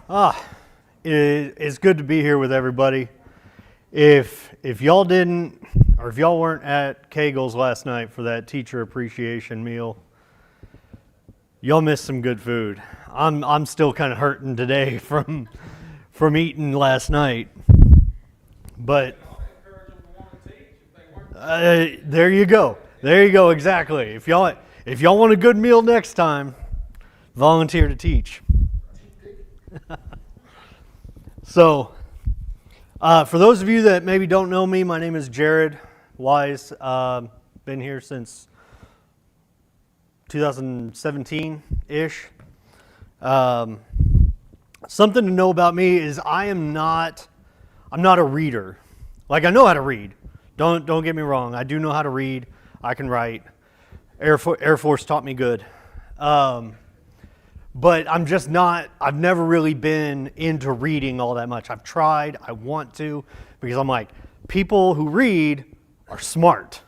Ah, it's good to be here with everybody. If y'all didn't, or if y'all weren't at Kegel's last night for that teacher appreciation meal, y'all missed some good food. I'm still kind of hurting today from eating last night, but there you go. There you go. Exactly. If y'all want a good meal next time, volunteer to teach. So, for those of you that maybe don't know me, my name is Jared Wise. Been here since 2017-ish. Something to know about me is I'm not a reader. Like, I know how to read. Don't get me wrong. I do know how to read. I can write. Air Force taught me good. But I'm just not, I've never really been into reading all that much. I've tried, I want to, because I'm like, people who read are smart.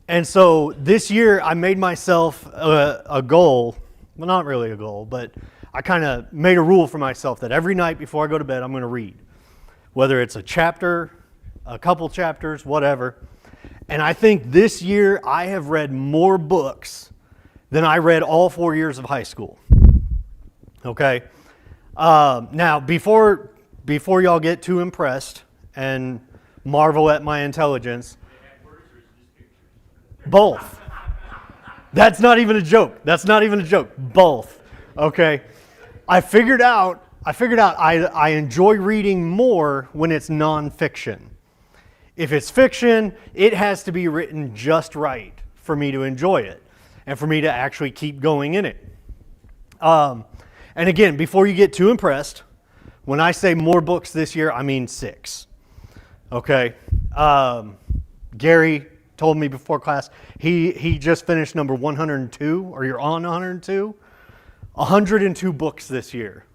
And so this year I made myself a goal, well, not really a goal, but I kind of made a rule for myself that every night before I go to bed, I'm going to read. Whether it's a chapter, a couple chapters, whatever. And I think this year I have read more books than I read all 4 years of high school. Okay? Now, before y'all get too impressed and marvel at my intelligence, both. That's not even a joke. That's not even a joke. Both. Okay? I figured out I enjoy reading more when it's nonfiction. If it's fiction, it has to be written just right for me to enjoy it and for me to actually keep going in it. And again, before you get too impressed, when I say more books this year, I mean 6. Okay? Gary told me before class, he just finished number 102, or you're on 102. 102 books this year.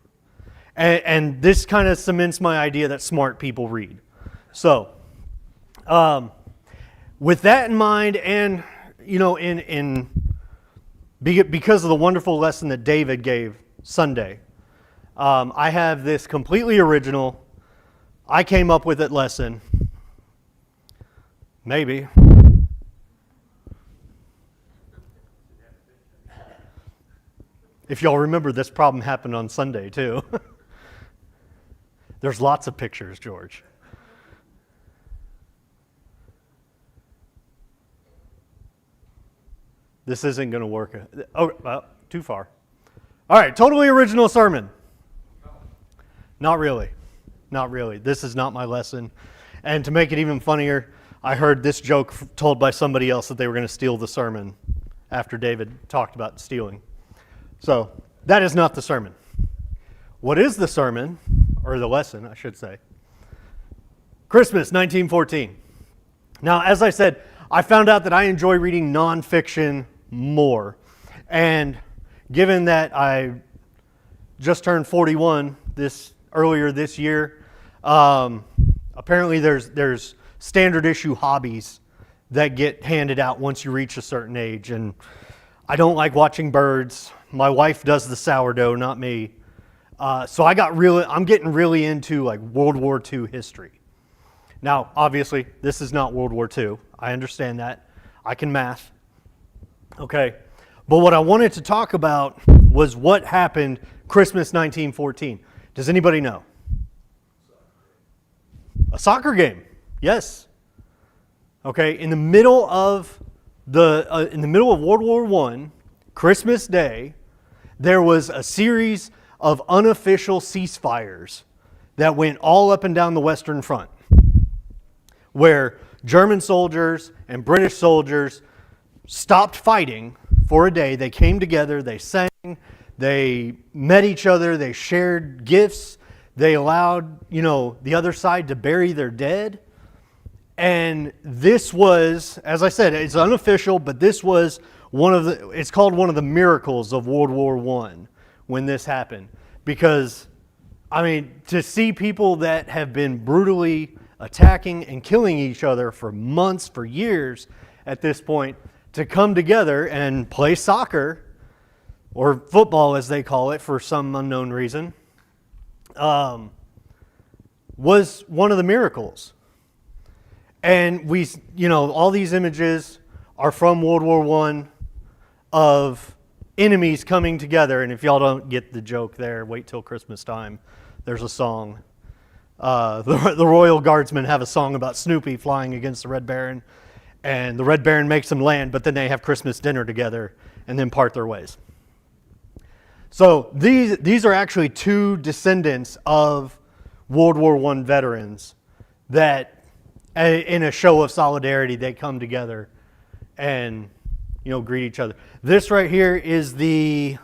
And this kind of cements my idea that smart people read. So, with that in mind, and you know, because of the wonderful lesson that David gave Sunday, I have this completely original, I came up with it lesson. Maybe. If y'all remember, this problem happened on Sunday too. There's lots of pictures, George. This isn't going to work. Oh, well, too far. All right, totally original sermon. Not really. Not really. This is not my lesson. And to make it even funnier, I heard this joke told by somebody else that they were going to steal the sermon after David talked about stealing. So that is not the sermon. What is the sermon, or the lesson, I should say? Christmas 1914. Now, as I said, I found out that I enjoy reading nonfiction more. And given that I just turned 41 earlier this year, apparently there's standard issue hobbies that get handed out once you reach a certain age. And I don't like watching birds. My wife does the sourdough, not me. So I'm getting really into like World War II history. Now, obviously, this is not World War II. I understand that. I can math. Okay. But what I wanted to talk about was what happened Christmas 1914. Does anybody know? A soccer game. Yes. Okay. In the middle of World War I, Christmas Day, there was a series of unofficial ceasefires that went all up and down the Western Front, where German soldiers and British soldiers stopped fighting for a day. They came together, they sang, they met each other, they shared gifts, they allowed, the other side to bury their dead. And this was, as I said, it's unofficial, but this was it's called one of the miracles of World War I when this happened. Because, to see people that have been brutally attacking and killing each other for months, for years at this point, to come together and play soccer, or football as they call it for some unknown reason, was one of the miracles. And we, all these images are from World War I of enemies coming together. And if y'all don't get the joke there, wait till Christmas time. There's a song. The Royal Guardsmen have a song about Snoopy flying against the Red Baron. And the Red Baron makes them land, but then they have Christmas dinner together and then part their ways. So these are actually two descendants of World War I veterans that, in a show of solidarity, they come together and, greet each other. This right here is hang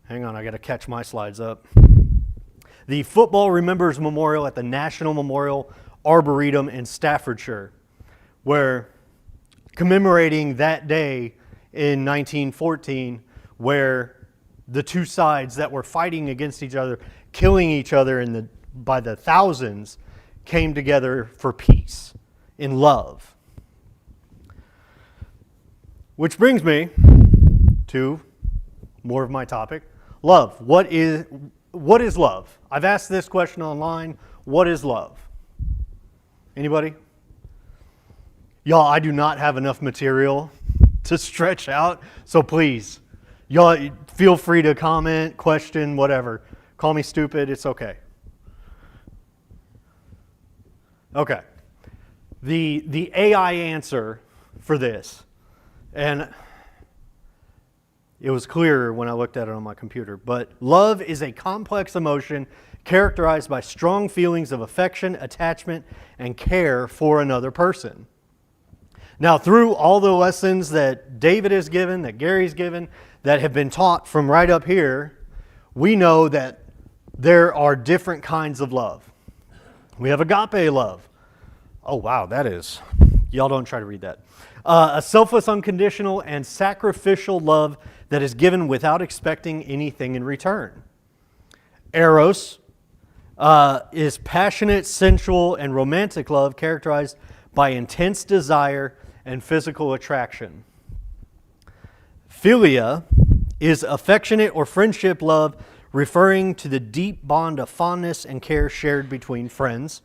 on, I got to catch my slides up. The Football Remembers Memorial at the National Memorial Arboretum in Staffordshire, where commemorating that day in 1914, where the two sides that were fighting against each other, killing each other by the thousands, came together for peace, in love. Which brings me to more of my topic, love. What is love? I've asked this question online. What is love? Anybody? Y'all, I do not have enough material to stretch out, so please, y'all feel free to comment, question, whatever. Call me stupid, it's okay. Okay. The AI answer for this, and it was clearer when I looked at it on my computer, but love is a complex emotion characterized by strong feelings of affection, attachment, and care for another person. Now, through all the lessons that David has given, that Gary's given, that have been taught from right up here, we know that there are different kinds of love. We have agape love. Oh, wow, that is, y'all don't try to read that. A selfless, unconditional, and sacrificial love that is given without expecting anything in return. Eros is passionate, sensual, and romantic love characterized by intense desire and physical attraction. Philia is affectionate or friendship love referring to the deep bond of fondness and care shared between friends.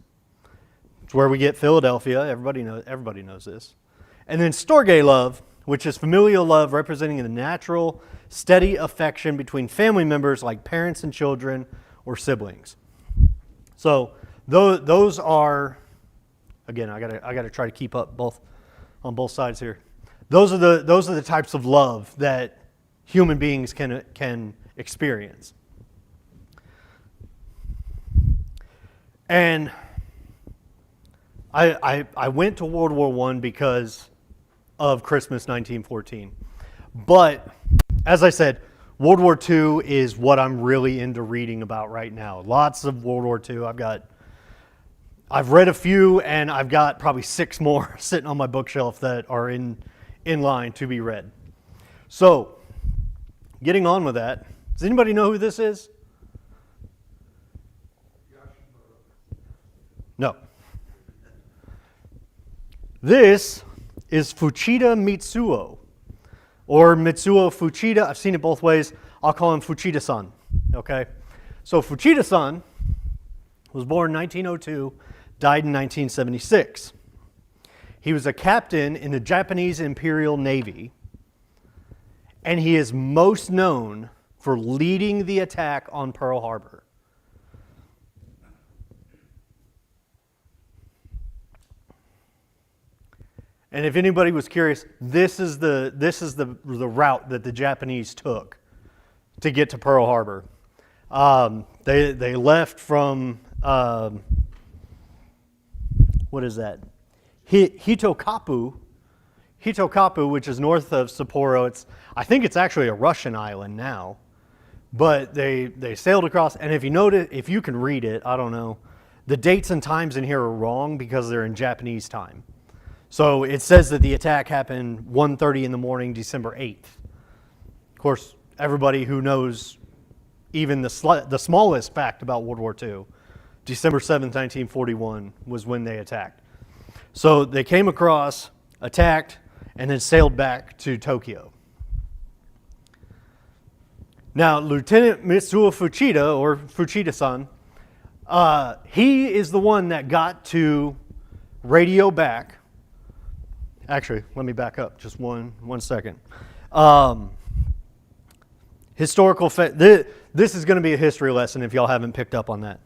It's where we get Philadelphia. Everybody knows this. And then Storge love, which is familial love representing the natural, steady affection between family members like parents and children or siblings. So those are, again, I gotta try to keep up on both sides here. Those are the types of love that human beings can experience. And I went to World War I because of Christmas 1914. But as I said, World War II is what I'm really into reading about right now. Lots of World War II. I've read a few, and I've got probably 6 more sitting on my bookshelf that are in line to be read. So, getting on with that, does anybody know who this is? No. This is Fuchida Mitsuo, or Mitsuo Fuchida. I've seen it both ways. I'll call him Fuchida-san. Okay? So Fuchida-san was born in 1902, died in 1976. He was a captain in the Japanese Imperial Navy, and he is most known for leading the attack on Pearl Harbor. And if anybody was curious, this is the route that the Japanese took to get to Pearl Harbor. They left from what is that? Hitokapu, which is north of Sapporo. I think it's actually a Russian island now, but they sailed across. And if you can read it, I don't know, the dates and times in here are wrong because they're in Japanese time. So it says that the attack happened 1:30 in the morning, December 8th. Of course, everybody who knows even the smallest fact about World War II, December 7th, 1941 was when they attacked. So they came across, attacked, and then sailed back to Tokyo. Now, Lieutenant Mitsuo Fuchida, or Fuchida-san, he is the one that got to radio back. Actually, let me back up just one second. This is going to be a history lesson if y'all haven't picked up on that.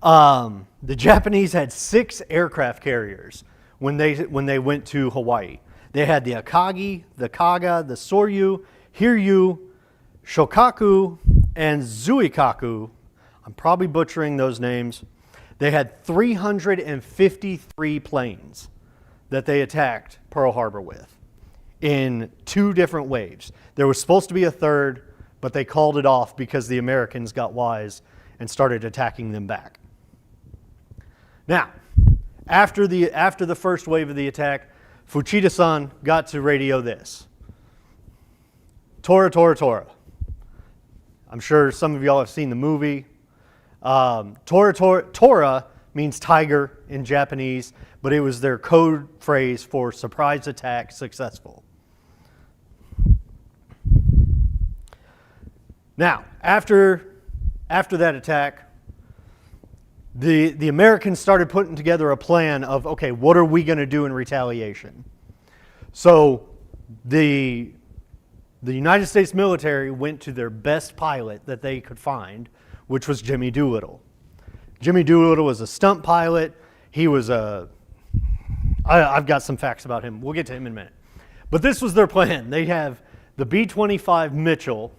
The Japanese had 6 aircraft carriers when they went to Hawaii. They had the Akagi, the Kaga, the Soryu, Hiryu, Shokaku, and Zuikaku. I'm probably butchering those names. They had 353 planes that they attacked Pearl Harbor with in 2 different waves. There was supposed to be a third, but they called it off because the Americans got wise and started attacking them back. Now, after the first wave of the attack, Fuchida-san got to radio this. Tora, Tora, Tora. I'm sure some of y'all have seen the movie. Tora, Tora, Tora means tiger in Japanese, but it was their code phrase for surprise attack successful. Now, after that attack, the Americans started putting together a plan of, okay, what are we going to do in retaliation? So the United States military went to their best pilot that they could find, which was Jimmy Doolittle. Jimmy Doolittle was a stunt pilot. He was I've got some facts about him. We'll get to him in a minute. But this was their plan. They have the B-25 Mitchell,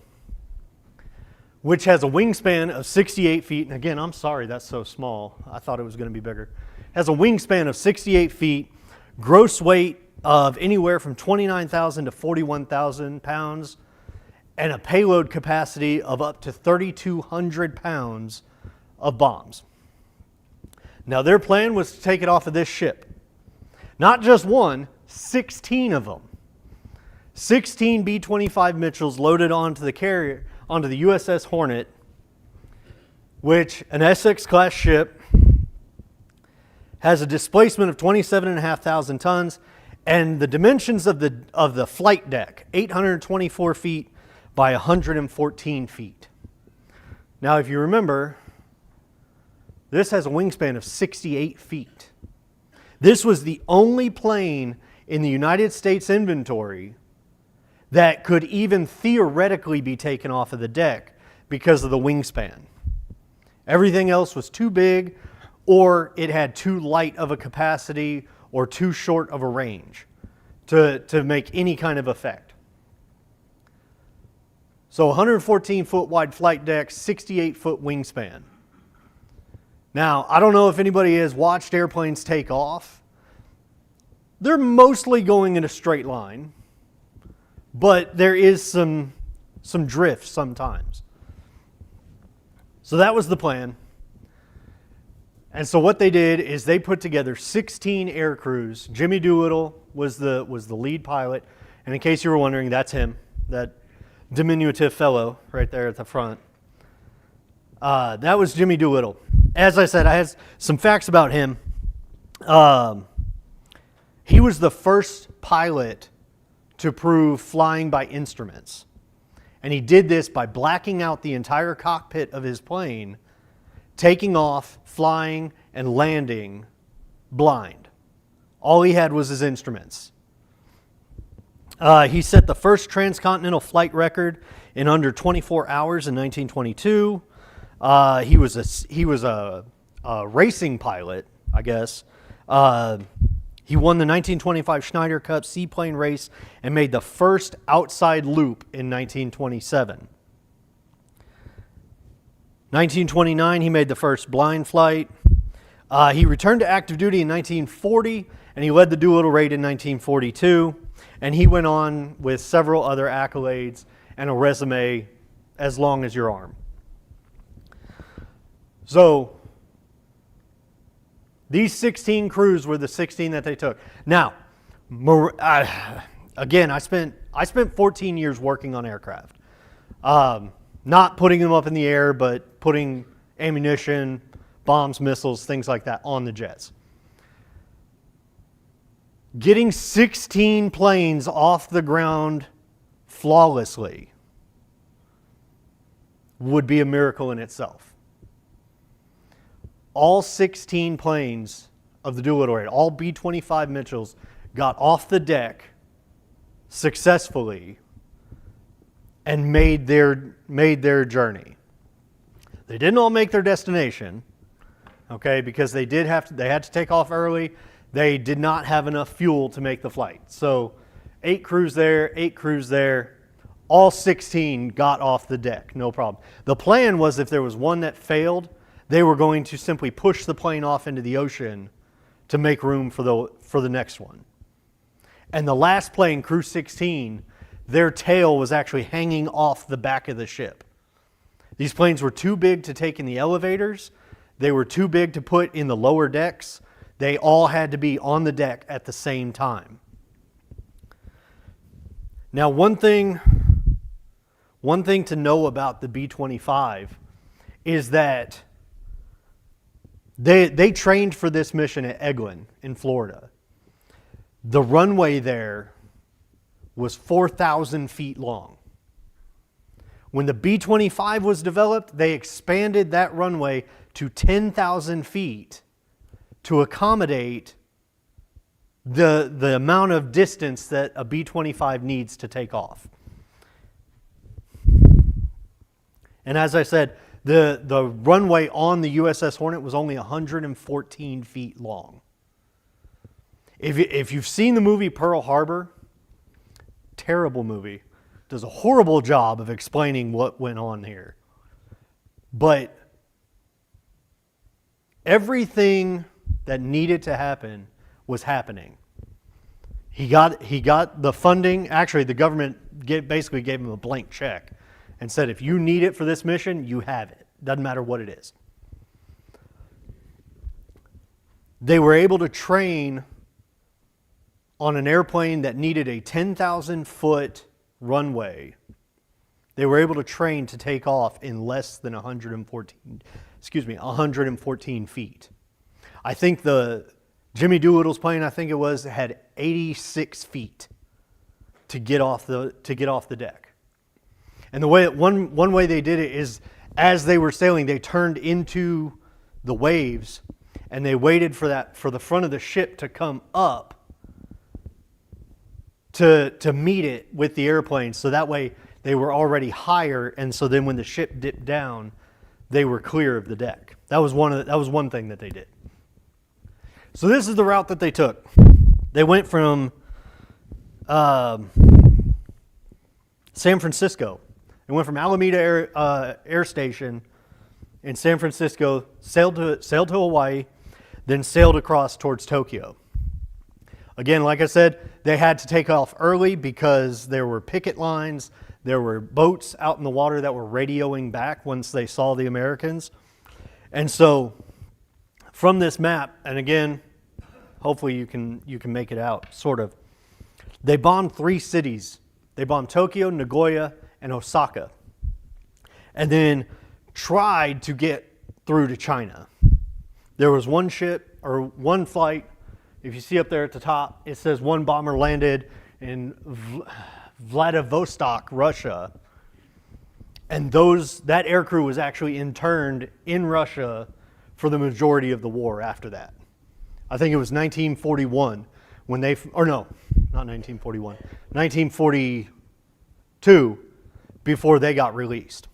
which has a wingspan of 68 feet. And again, I'm sorry that's so small. I thought it was going to be bigger. Has a wingspan of 68 feet, gross weight of anywhere from 29,000 to 41,000 pounds, and a payload capacity of up to 3,200 pounds of bombs. Now, their plan was to take it off of this ship. Not just one, 16 of them. 16 B-25 Mitchells loaded onto the carrier, onto the USS Hornet, which an Essex-class ship has a displacement of 27,500 tons, and the dimensions of the flight deck, 824 feet by 114 feet. Now, if you remember, this has a wingspan of 68 feet. This was the only plane in the United States inventory that could even theoretically be taken off of the deck because of the wingspan. Everything else was too big, or it had too light of a capacity or too short of a range to make any kind of effect. So 114-foot wide flight deck, 68-foot wingspan. Now, I don't know if anybody has watched airplanes take off. They're mostly going in a straight line, but there is some drift sometimes. So that was the plan. And so what they did is they put together 16 air crews. Jimmy Doolittle was the lead pilot. And in case you were wondering, that's him, that diminutive fellow right there at the front. That was Jimmy Doolittle. As I said, I had some facts about him. He was the first pilot to prove flying by instruments. And he did this by blacking out the entire cockpit of his plane, taking off, flying, and landing blind. All he had was his instruments. He set the first transcontinental flight record in under 24 hours in 1922. He was a racing pilot, I guess. He won the 1925 Schneider Cup seaplane race and made the first outside loop in 1927. 1929, he made the first blind flight. He returned to active duty in 1940, and he led the Doolittle raid in 1942. And he went on with several other accolades and a resume as long as your arm. So these 16 crews were the 16 that they took. Now, again, I spent 14 years working on aircraft. Not putting them up in the air, but putting ammunition, bombs, missiles, things like that on the jets. Getting 16 planes off the ground flawlessly would be a miracle in itself. All 16 planes of the dual raid, all B-25 Mitchells, got off the deck successfully and made their journey. They didn't all make their destination, okay, because they had to take off early. They did not have enough fuel to make the flight. So 8 crews there, 8 crews there. All 16 got off the deck, no problem. The plan was if there was one that failed, they were going to simply push the plane off into the ocean to make room for the next one. And the last plane, Crew 16, their tail was actually hanging off the back of the ship. These planes were too big to take in the elevators. They were too big to put in the lower decks. They all had to be on the deck at the same time. Now, one thing to know about the B-25 is that they trained for this mission at Eglin in Florida. The runway there was 4,000 feet long. When the B-25 was developed, they expanded that runway to 10,000 feet to accommodate the amount of distance that a B-25 needs to take off. And as I said, the runway on the USS Hornet was only 114 feet long. If you've seen the movie Pearl Harbor, terrible movie, does a horrible job of explaining what went on here. But everything that needed to happen was happening. He got the funding. Actually, the government basically gave him a blank check and said, if you need it for this mission, you have it. Doesn't matter what it is. They were able to train on an airplane that needed a 10,000-foot runway. They were able to train to take off in less than 114 feet. I think the Jimmy Doolittle's plane, I think it was, had 86 feet to get off the deck. And the way one way they did it is, as they were sailing, they turned into the waves and they waited for the front of the ship to come up to meet it with the airplane, so that way they were already higher, and so then when the ship dipped down, they were clear of the deck. That was one thing that they did. So this is the route that they took. They went from San Francisco. They went from Alameda Air Station in San Francisco, sailed to Hawaii, then sailed across towards Tokyo. Again, like I said, they had to take off early because there were picket lines, there were boats out in the water that were radioing back once they saw the Americans. And so from this map, and again, hopefully you can make it out, sort of, they bombed 3 cities. They bombed Tokyo, Nagoya, and Osaka, and then tried to get through to China. There was one ship, or one flight. If you see up there at the top, it says one bomber landed in Vladivostok, Russia. And that aircrew was actually interned in Russia for the majority of the war after that. I think it was 1941 when they, or no, not 1941, 1942 before they got released.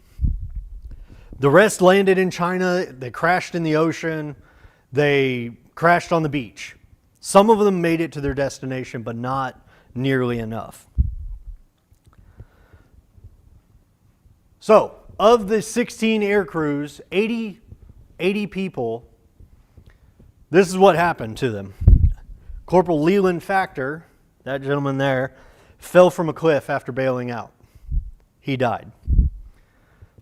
The rest landed in China. They crashed in the ocean. They crashed on the beach. Some of them made it to their destination, but not nearly enough. So, of the 16 air crews, 80 people, this is what happened to them. Corporal Leland Factor, that gentleman there, fell from a cliff after bailing out. He died.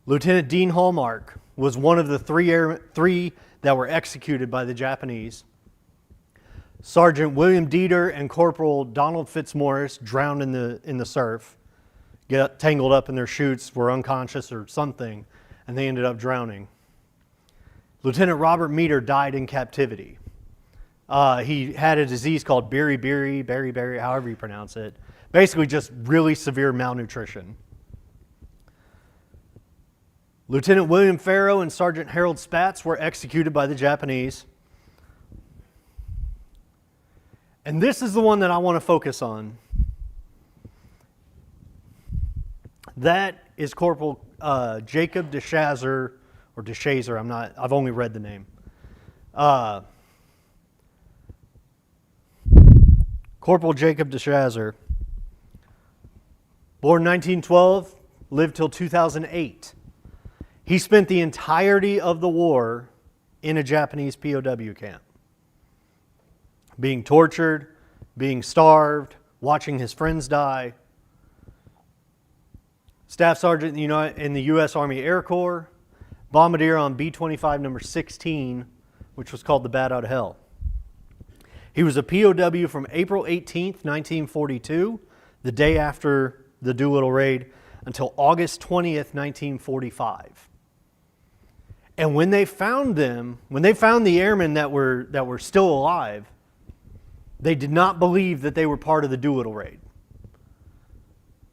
Lieutenant Dean Hallmark was one of the three that were executed by the Japanese. Sergeant William Dieter and Corporal Donald Fitzmaurice drowned in the surf, got tangled up in their chutes, were unconscious or something, and they ended up drowning. Lieutenant Robert Meter died in captivity. He had a disease called beriberi, however you pronounce it. Basically just really severe malnutrition. Lieutenant William Farrow and Sergeant Harold Spatz were executed by the Japanese. And this is the one that I want to focus on. That is Corporal Jacob DeShazer, or DeShazer, I've only read the name. Corporal Jacob DeShazer, born 1912, lived till 2008. He spent the entirety of the war in a Japanese POW camp, being tortured, being starved, watching his friends die. Staff Sergeant in the U.S. Army Air Corps, bombardier on B-25 number 16, which was called the Bat Out of Hell. He was a POW from April 18th, 1942, the day after the Doolittle raid, until August 20th, 1945. And when they found the airmen that were still alive, they did not believe that they were part of the Doolittle raid.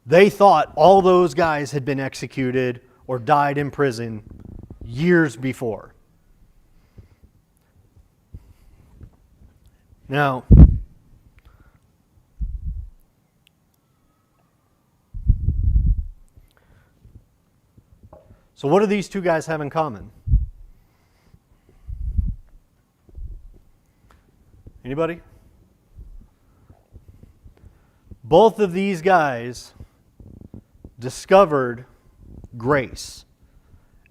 They thought all those guys had been executed or died in prison years before. Now, so what do these two guys have in common? Anybody? Both of these guys discovered grace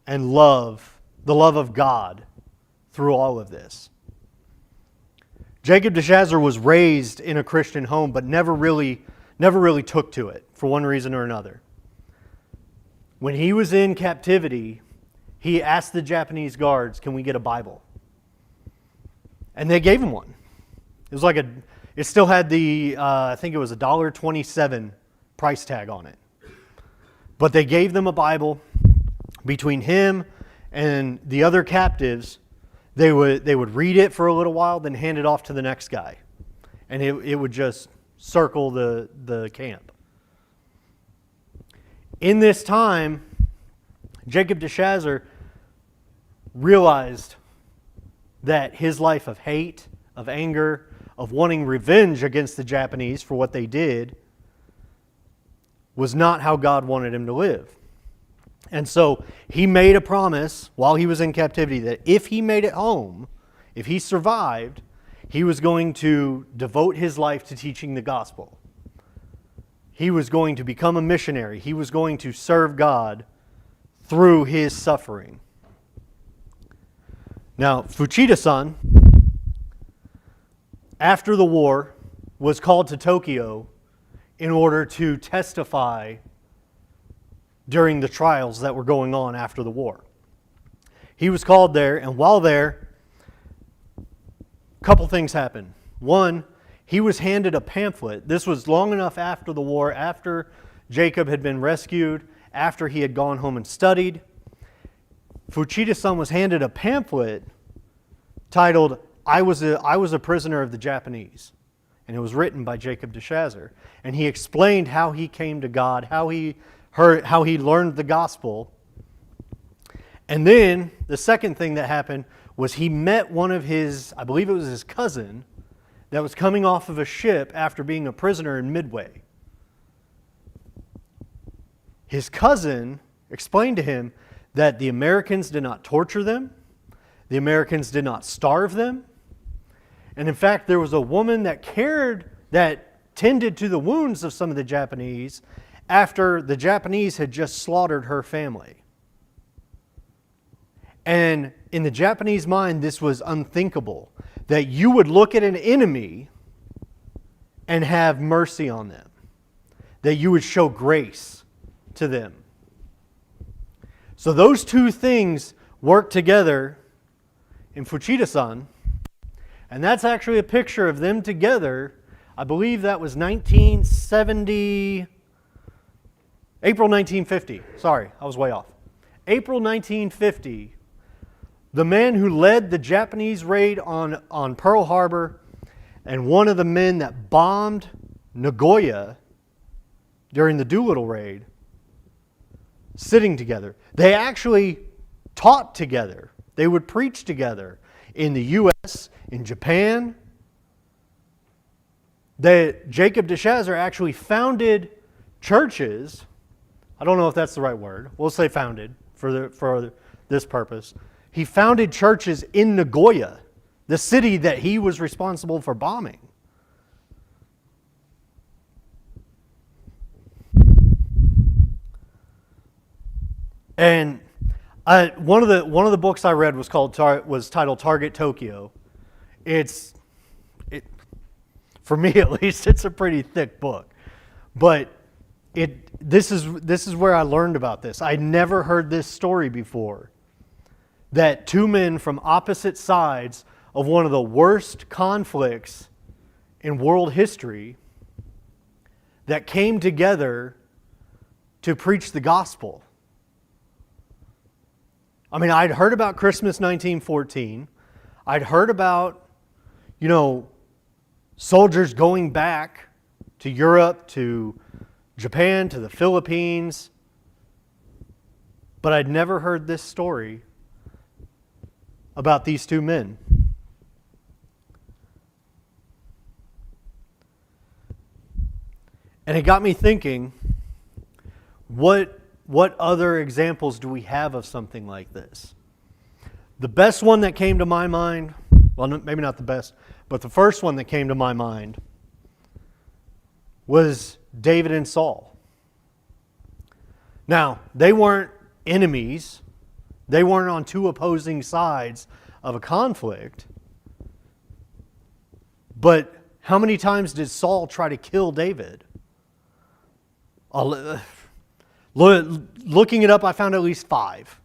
and love, the love of God, through all of this. Jacob DeShazer was raised in a Christian home, but never really took to it for one reason or another. When he was in captivity, he asked the Japanese guards, "Can we get a Bible?" And they gave him one. It was it still had the, I think it was $1.27 price tag on it. But they gave them a Bible. Between him and the other captives, they would read it for a little while, then hand it off to the next guy. And it would just circle the camp. In this time, Jacob DeShazer realized that his life of hate, of anger, of wanting revenge against the Japanese for what they did was not how God wanted him to live. And so he made a promise while he was in captivity that if he made it home, if he survived, he was going to devote his life to teaching the gospel. He was going to become a missionary. He was going to serve God through his suffering. Now, Fuchida-san, after the war, was called to Tokyo in order to testify during the trials that were going on after the war. He was called there, and while there, a couple things happened. One, he was handed a pamphlet. This was long enough after the war, after Jacob had been rescued, after he had gone home and studied. Fuchida-san was handed a pamphlet titled, I was a prisoner of the Japanese. And it was written by Jacob DeShazer. And he explained how he came to God, how he learned the gospel. And then the second thing that happened was he met one of his, I believe it was his cousin, that was coming off of a ship after being a prisoner in Midway. His cousin explained to him that the Americans did not torture them, the Americans did not starve them, and in fact there was a woman that tended to the wounds of some of the Japanese after the Japanese had just slaughtered her family. And in the Japanese mind, this was unthinkable, that you would look at an enemy and have mercy on them, that you would show grace to them. So those two things work together in Fuchida-san, and that's actually a picture of them together. I believe that was April 1950. Sorry, I was way off. April 1950, the man who led the Japanese raid on Pearl Harbor and one of the men that bombed Nagoya during the Doolittle raid sitting together. They actually taught together. They would preach together in the U.S., in Japan. Jacob de Chazar actually founded churches. I don't know if that's the right word. We'll say founded for this purpose. He founded churches in Nagoya, the city that he was responsible for bombing. And one of the books I read was titled Target Tokyo. For me at least, it's a pretty thick book, but this is where I learned about this. I never heard this story before. That two men from opposite sides of one of the worst conflicts in world history that came together to preach the gospel. I mean, I'd heard about Christmas 1914. I'd heard about, soldiers going back to Europe, to Japan, to the Philippines. But I'd never heard this story about these two men. And it got me thinking, what other examples do we have of something like this? The best one that came to my mind, well, maybe not the best, but the first one that came to my mind was David and Saul. Now, they weren't enemies. They weren't on two opposing sides of a conflict. But how many times did Saul try to kill David? Looking it up, I found at least 5.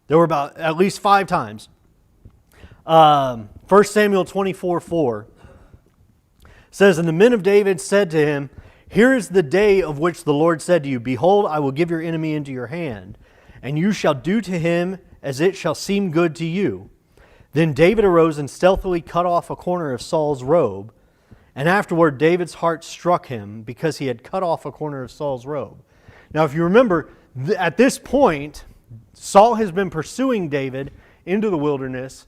There were about at least 5 times. 1 Samuel 24:4 says, "And the men of David said to him, Here is the day of which the Lord said to you, Behold, I will give your enemy into your hand, and you shall do to him as it shall seem good to you. Then David arose and stealthily cut off a corner of Saul's robe. And afterward, David's heart struck him because he had cut off a corner of Saul's robe." Now, if you remember, at this point, Saul has been pursuing David into the wilderness.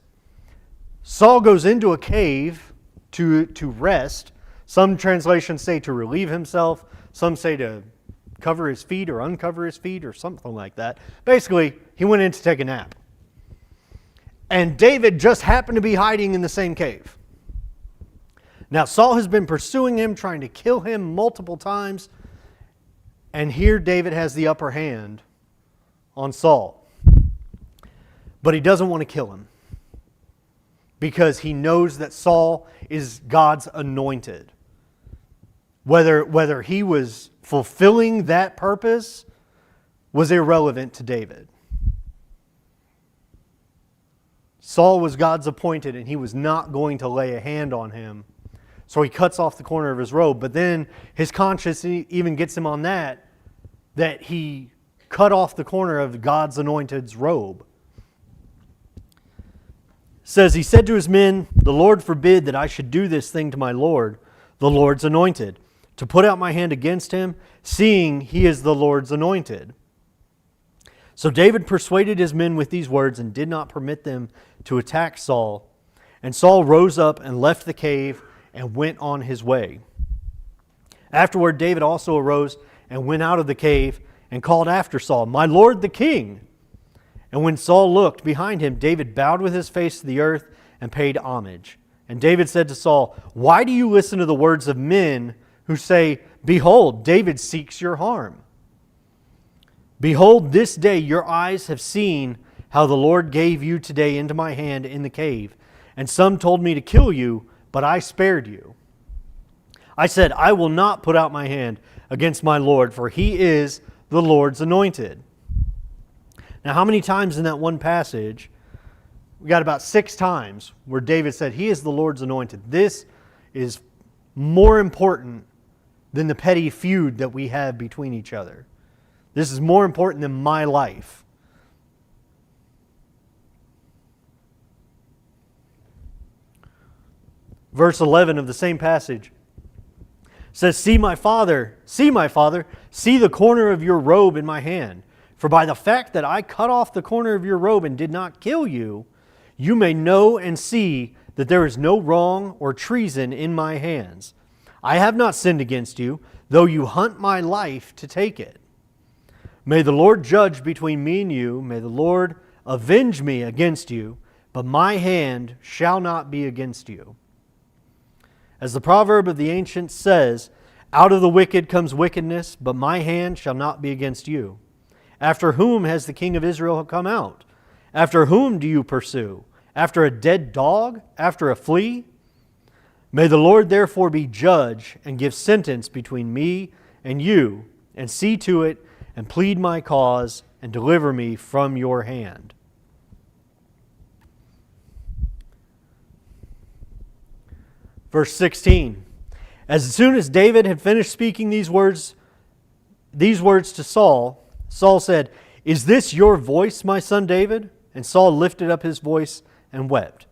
Saul goes into a cave to rest. Some translations say to relieve himself. Some say to cover his feet or uncover his feet or something like that. Basically, he went in to take a nap. And David just happened to be hiding in the same cave. Now, Saul has been pursuing him, trying to kill him multiple times. And here David has the upper hand on Saul. But he doesn't want to kill him, because he knows that Saul is God's anointed. Whether he was fulfilling that purpose was irrelevant to David. Saul was God's appointed, and he was not going to lay a hand on him. So he cuts off the corner of his robe. But then his conscience even gets him on that he cut off the corner of God's anointed's robe. It says, he said to his men, "The Lord forbid that I should do this thing to my Lord, the Lord's anointed, to put out my hand against him, seeing he is the Lord's anointed." So David persuaded his men with these words and did not permit them to attack Saul. And Saul rose up and left the cave and went on his way. Afterward, David also arose and went out of the cave and called after Saul, "My Lord the king." And when Saul looked behind him, David bowed with his face to the earth and paid homage. And David said to Saul, "Why do you listen to the words of men who say, 'Behold, David seeks your harm'? Behold, this day your eyes have seen how the Lord gave you today into my hand in the cave. And some told me to kill you, but I spared you. I said, I will not put out my hand against my Lord, for he is the Lord's anointed." Now, how many times in that one passage? We got about 6 times where David said, he is the Lord's anointed. This is more important than the petty feud that we have between each other. This is more important than my life. Verse 11 of the same passage says, see my father, see the corner of your robe in my hand. For by the fact that I cut off the corner of your robe and did not kill you, you may know and see that there is no wrong or treason in my hands. I have not sinned against you, though you hunt my life to take it. May the Lord judge between me and you. May the Lord avenge me against you, but my hand shall not be against you. As the proverb of the ancients says, out of the wicked comes wickedness, but my hand shall not be against you. After whom has the king of Israel come out? After whom do you pursue? After a dead dog? After a flea? May the Lord therefore be judge and give sentence between me and you, and see to it and plead my cause and deliver me from your hand. Verse 16. As soon as David had finished speaking these words to Saul, Saul said, is this your voice, my son David? And Saul lifted up his voice and wept.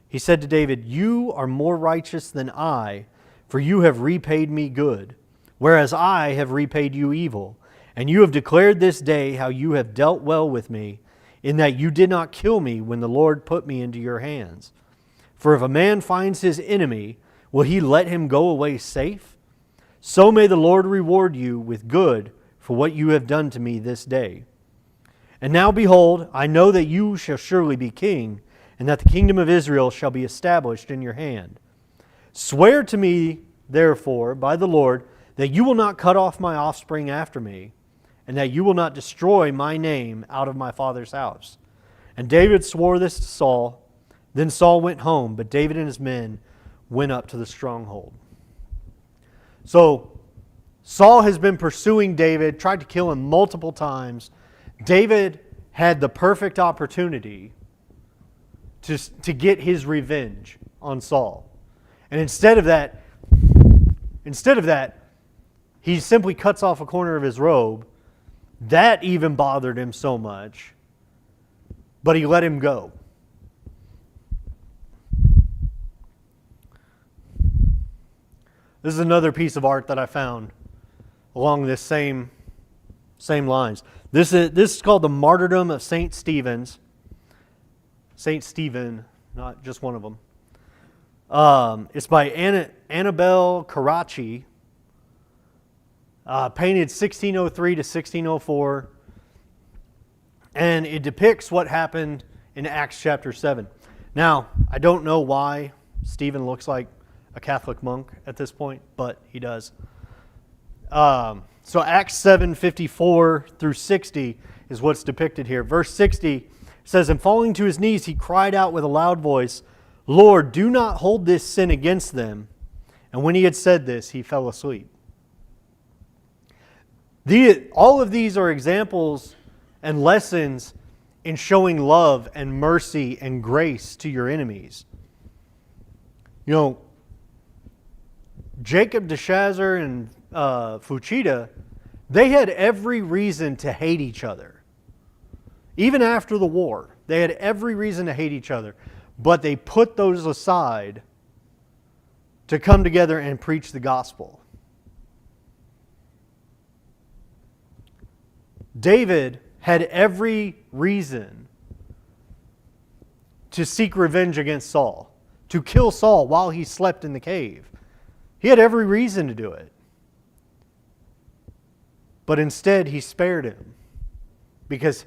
He said to David, you are more righteous than I, for you have repaid me good, whereas I have repaid you evil. And you have declared this day how you have dealt well with me, in that you did not kill me when the Lord put me into your hands. For if a man finds his enemy, will he let him go away safe? So may the Lord reward you with good for what you have done to me this day. And now behold, I know that you shall surely be king, and that the kingdom of Israel shall be established in your hand. Swear to me, therefore, by the Lord, that you will not cut off my offspring after me, and that you will not destroy my name out of my father's house. And David swore this to Saul. Then Saul went home, but David and his men went up to the stronghold. So Saul has been pursuing David, tried to kill him multiple times. David had the perfect opportunity to get his revenge on Saul. And instead of that, he simply cuts off a corner of his robe. That even bothered him so much, but he let him go. This is another piece of art that I found along this same lines. This is called the Martyrdom of St. Stephen's. St. Stephen, not just one of them. It's by Annabelle Carracci, painted 1603 to 1604, and it depicts what happened in Acts chapter 7. Now, I don't know why Stephen looks like a Catholic monk at this point, but he does. So Acts 7:54 through 60 is what's depicted here. Verse 60 says, and falling to his knees, he cried out with a loud voice, Lord, do not hold this sin against them. And when he had said this, he fell asleep. All of these are examples and lessons in showing love and mercy and grace to your enemies. You know, Jacob de Chazar and Fuchida, they had every reason to hate each other. Even after the war, they had every reason to hate each other. But they put those aside to come together and preach the gospel. David had every reason to seek revenge against Saul, to kill Saul while he slept in the cave. He had every reason to do it. But instead, he spared him. Because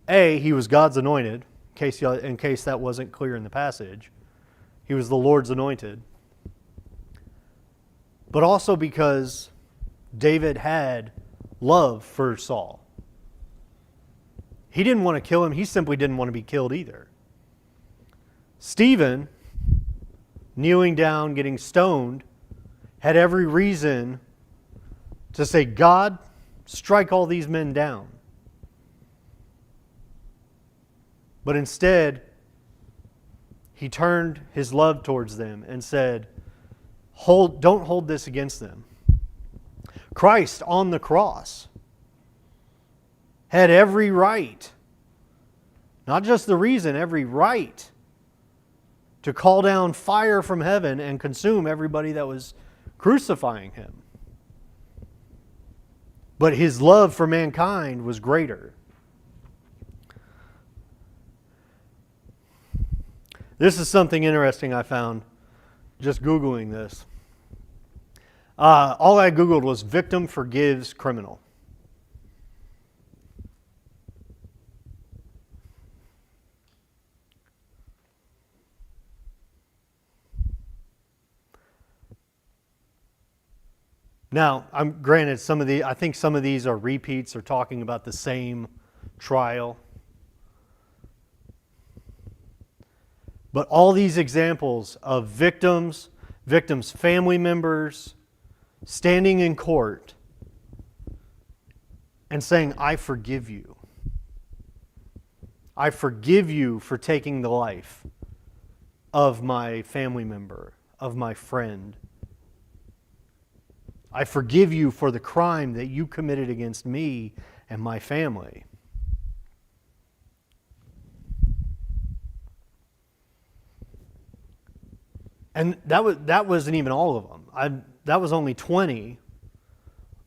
A, he was God's anointed, in case that wasn't clear in the passage. He was the Lord's anointed. But also because David had love for Saul. He didn't want to kill him. He simply didn't want to be killed either. Stephen, kneeling down, getting stoned, had every reason to say, God, strike all these men down. But instead, he turned his love towards them and said, don't hold this against them. Christ on the cross had every right, not just the reason, every right to call down fire from heaven and consume everybody that was crucifying him. But his love for mankind was greater. This is something interesting I found just Googling this. All I Googled was victim forgives criminal. Now, I'm granted I think some of these are repeats or talking about the same trial. But all these examples of victims' family members standing in court and saying, I forgive you. I forgive you for taking the life of my family member, of my friend. I forgive you for the crime that you committed against me and my family. And that wasn't even all of them. That was only 20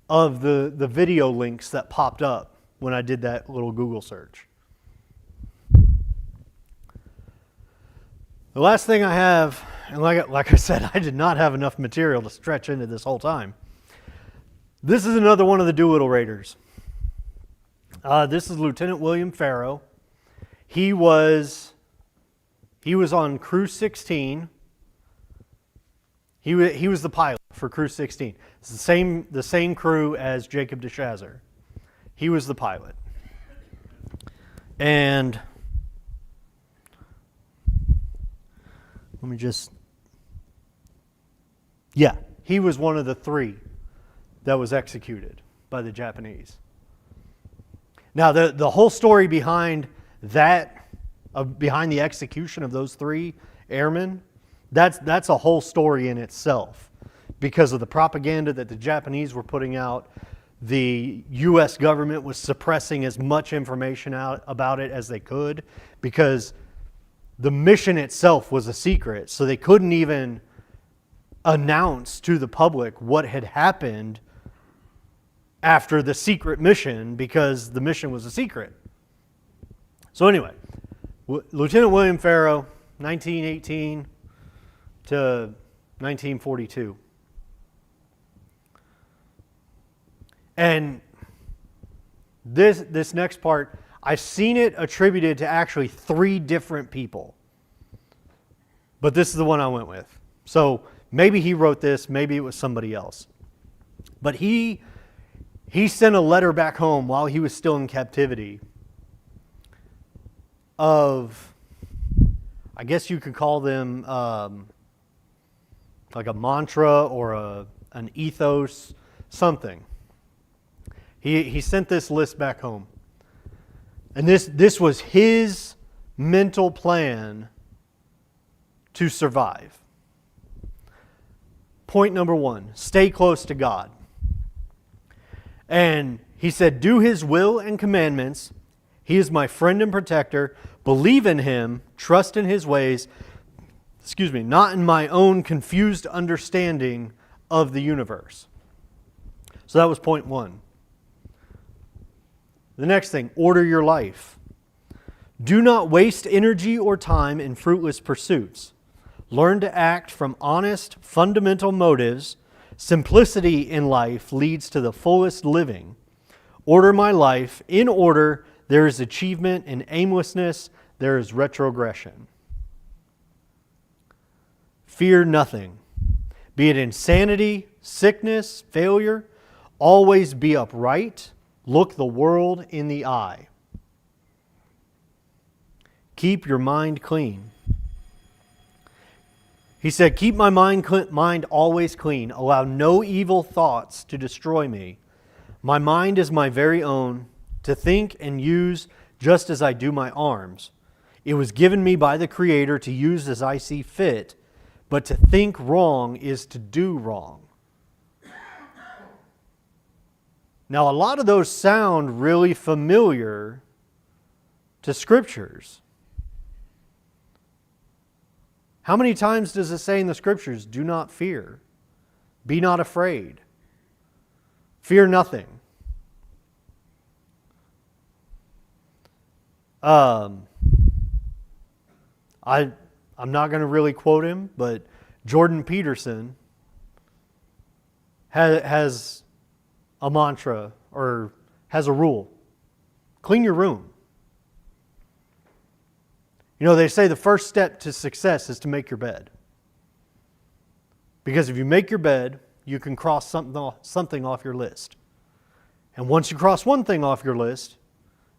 of the video links that popped up when I did that little Google search. The last thing I have, and like I said, I did not have enough material to stretch into this whole time. This is another one of the Doolittle Raiders. This is Lieutenant William Farrow. He was on Crew 16. He was the pilot for Crew 16. It's the same crew as Jacob DeShazer. He was the pilot. And let me just... Yeah, he was one of the 3 that was executed by the Japanese. Now, the whole story behind that, behind the execution of those 3 airmen, that's a whole story in itself. Because of the propaganda that the Japanese were putting out, the U.S. government was suppressing as much information out about it as they could, because the mission itself was a secret, so they couldn't even announce to the public what had happened after the secret mission, because the mission was a secret. So anyway, Lieutenant William Farrow, 1918 to 1942. And this next part, I've seen it attributed to actually 3 different people. But this is the one I went with. So maybe he wrote this, maybe it was somebody else. But he sent a letter back home while he was still in captivity of, I guess you could call them like a mantra or an ethos, something. He sent this list back home. And this was his mental plan to survive. Point number 1, stay close to God. And he said, do his will and commandments. He is my friend and protector. Believe in him, trust in his ways, not in my own confused understanding of the universe. So that was point 1. The next thing, order your life. Do not waste energy or time in fruitless pursuits. Learn to act from honest, fundamental motives. Simplicity in life leads to the fullest living. Order my life. In order, there is achievement. In aimlessness, there is retrogression. Fear nothing. Be it insanity, sickness, failure, always be upright. Look the world in the eye. Keep your mind clean. He said, keep my mind always clean. Allow no evil thoughts to destroy me. My mind is my very own, to think and use just as I do my arms. It was given me by the Creator to use as I see fit, but to think wrong is to do wrong. Now, a lot of those sound really familiar to Scriptures. How many times does it say in the Scriptures, do not fear, Be not afraid. Fear nothing. I'm not going to really quote him, but Jordan Peterson has a mantra or has a rule. Clean your room. You know, they say the first step to success is to make your bed. Because if you make your bed, you can cross something off your list. And once you cross one thing off your list,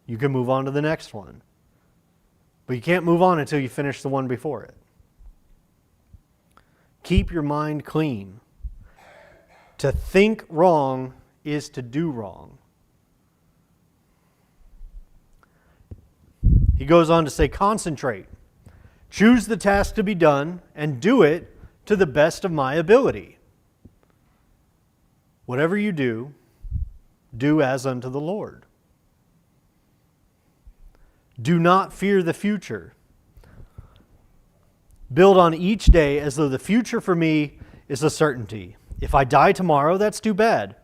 you can move on to the next one. But you can't move on until you finish the one before it. Keep your mind clean. To think wrong is to do wrong. He goes on to say, concentrate. Choose the task to be done and do it to the best of my ability. Whatever you do, do as unto the Lord. Do not fear the future. Build on each day as though the future for me is a certainty. If I die tomorrow, that's too bad,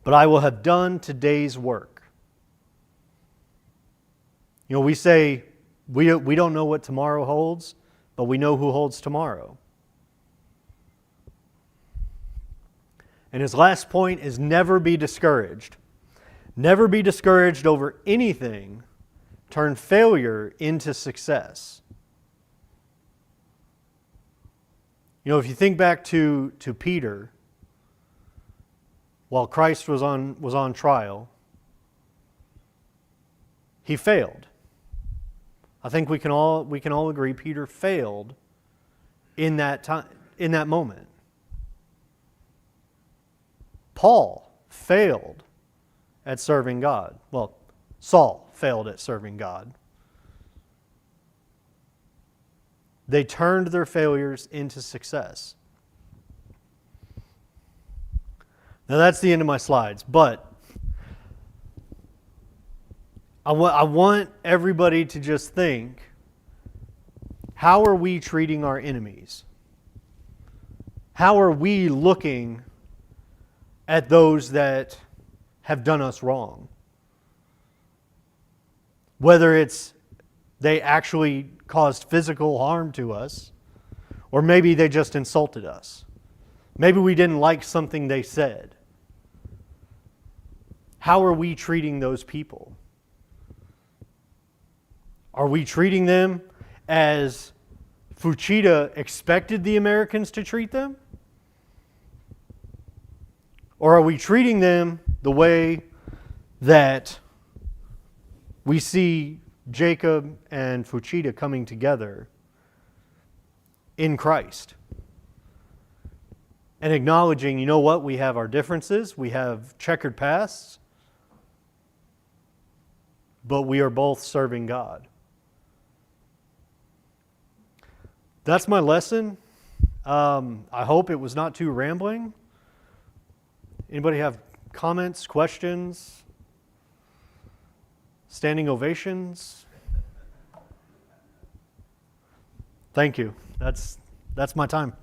but I will have done today's work. You know, we say we don't know what tomorrow holds, but we know who holds tomorrow. And his last point is never be discouraged. Never be discouraged over anything. Turn failure into success. You know, if you think back to Peter, while Christ was on trial, he failed. I think we can all agree Peter failed in that time, in that moment. Paul failed at serving God. Well, Saul failed at serving God. They turned their failures into success. Now that's the end of my slides, but I want everybody to just think, how are we treating our enemies? How are we looking at those that have done us wrong? Whether it's they actually caused physical harm to us, or maybe they just insulted us. Maybe we didn't like something they said. How are we treating those people? Are we treating them as Fuchida expected the Americans to treat them? Or are we treating them the way that we see Jacob and Fuchida coming together in Christ? And acknowledging, you know what, we have our differences, we have checkered pasts, but we are both serving God. That's my lesson. I hope it was not too rambling. Anybody have comments, questions, standing ovations? Thank you. That's my time.